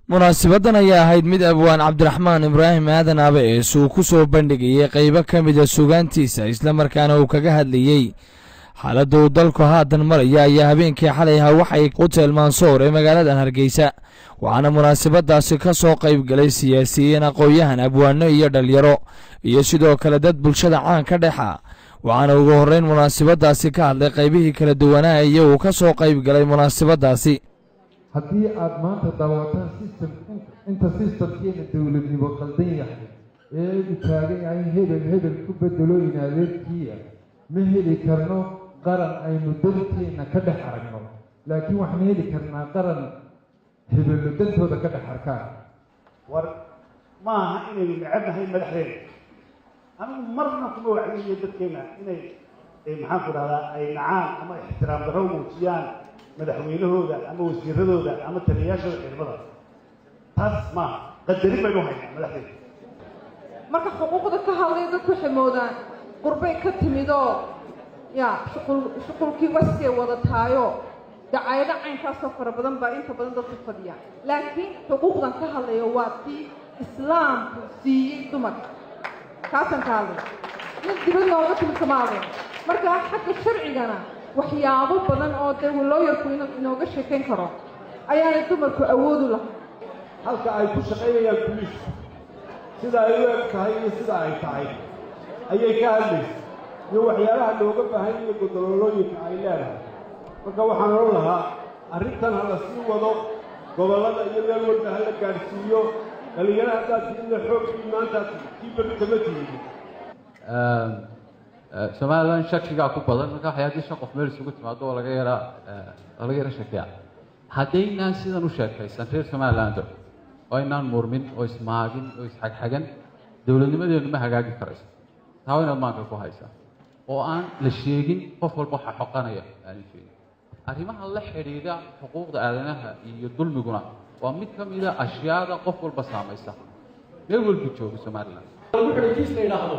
munaasabadan ayaa ahayd mid abwaan cabdiraxmaan ibraahim aadan aabees uu ku soo bandhigayay qaybo ka mid a suugaantiisa isla markaana uu kaga hadlayey xaaladda uu dalku haatan maraya ayaa habeenkii xalay ahaa waxay hotel Mansour ee magaalada Hargeysa waxaana munaasabadaasi ka soo qayb galay siyaasiyiin aqoon-yahan abwaano iyo dhalinyaro iyo sidoo kale dad bulshada caan ka dhexa waxaana ugu horeyn munaasabadaasi ka hadlay qaybihii kala duwanaa ee uu ka soo qayb galay munaasabadaasi haddii aad maanta daawataan systemkeena dowladnimo qaldan yahay ee u taagan yahay hebel ku bedelo inaadeerkiia ma heli karno qaran aynu danteena ka dhex aragno laakiin waxaan heli karnaa qaran hebello dantooda ka dhex arkaan war ma aha inaynu necabnahay madaxdeena anigu marna kuma wacyiyo dadkeena inay maxaan ku dhahdaa ay nacaan ama ixtiraam darro muujiyaan madaxweynahooda ama wasiiradooda ama taliyayaashooda ciidamada taas maaha qadarin baynu haynaa madaxdeena marka xuquuqda ka hadlaya dadku waxay moodaan qurbay ka timidoo shuqulkii waskee wada taayo dacayado caynkaasoo fara badan baa inta badan dadku fadhiya laakiin xuquuqdan ka hadlayo waa tii islaamku siiyey dumarka kaasaan ka hadlay mid dibad looga timid kama hadlay marka xagga sharcigana waxyaabo badan oo dee looyarku inooga sheekayn karo ayaanay dumarku awoodu lahay halka ay ku shaqaynayaan buliisku sida ay u eg tahay iyo sida ay tahay ayay ka hadlaysa iyo waxyaalaha looga baahan iyo godololooyinka ay leedahay marka waxaan oran lahaa arrintan ha la sii wado gobollada iyo meel walba ha la gaadhsiiyo dhalinyaro haddaad tidina xoogkii maanta kii berri kama tihid Somaliland shakigaa ku badan marka waxyaabihii shan qof meel isugu timaado oo laga yara shakiya haddaynaan sidan u sheekaysan reer Somaliland oo aynaan murmin oo ismaagin oo isxagxagan dowladnimadeenu ma hagaagi karayso taa inaad maanka ku haysaa oo aan la sheegin qof walba waxa xoqanaya aan sheegin arrimaha la xiriira xuquuqda aadanaha iyo dulmiguna waa mid ka mid ah ashyaada qof walba saamaysa meel walba jooga Somaliland wuxuu kiisna yiraahdo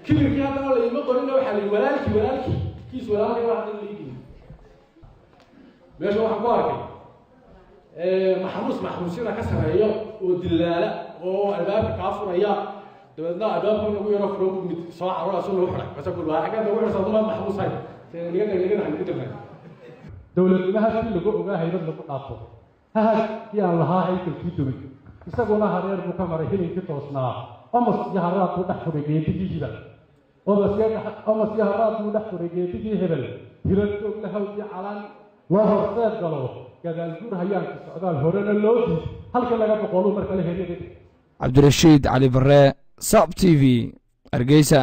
kibirkii haddana la ima qorina waxaa la walaalkii kiis walaalkii waxaa la yidhi meesha waxaan ku arkay maxmuusyada ka sarreeyo oo dilaala oo albaabka kaa furaya dabeedna albaabka nagu yaro furo mid soo carura soo loo xiray bas kullu waxa ka dawr soo ma maxmuus hay niga ku dirnaa dowladnimaha si lagu ogaa haybad lagu dhaafo hahad kii aan lahaa haykalkii dumay isaguna hareer buu ka maray hilinkii toosnaa amas yaharaad ku dhex furay geedigiisa amas yaharaad ku dhex furay geedigii hebel hiradjoog la hawdii calan waa horseed galo gadaal guur hayaanka socdaal horena loo diid halka laga boqolo marka la heliyay cabdirashiid cali barre sab TV Hargeysa